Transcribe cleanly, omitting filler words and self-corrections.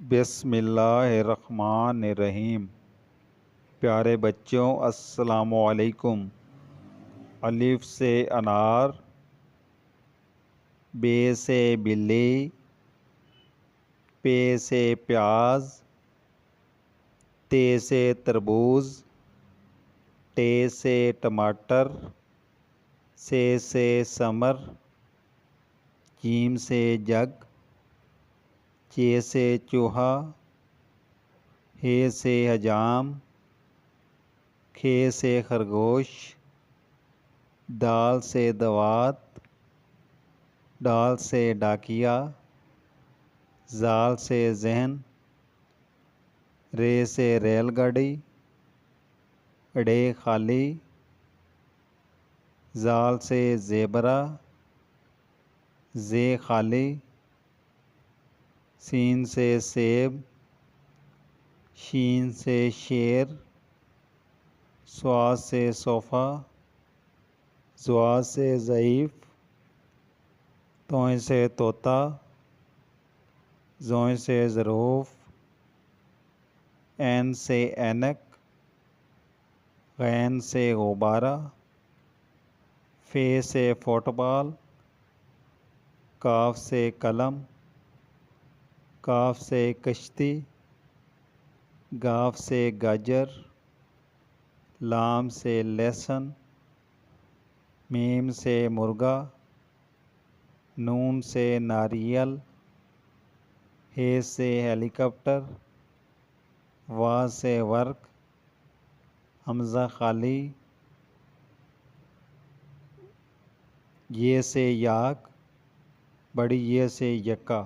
بسم اللہ الرحمن الرحیم۔ پیارے بچوں السلام علیکم۔ الف سے انار، بے سے بلی، پے سے پیاز، تے سے تربوز، ٹے سے ٹماٹر، سے ثمر، جیم سے جگ، چے سے چوہا، ہے سے حجام، کھے سے خرگوش، دال سے دوات، ڈال سے ڈاکیا، زال سے ذہن، رے سے ریل گاڑی، ڑے خالی، زال سے زیبرا، زے خالی، سین سے سیب، شین سے شیر، صاد سے صوفہ، زوا سے ضعیف، توئیں سے طوطا، زوئیں سے ظروف، عین سے اینک، غین سے غبارہ، فے سے فٹ بال، کاف سے قلم، کاف سے کشتی، گاف سے گاجر، لام سے لہسن، میم سے مرغا، نون سے ناریل، ہے سے ہیلی کاپٹر، وا سے ورق، حمزہ خالی، یہ سے یاک، بڑی یہ سے یکا۔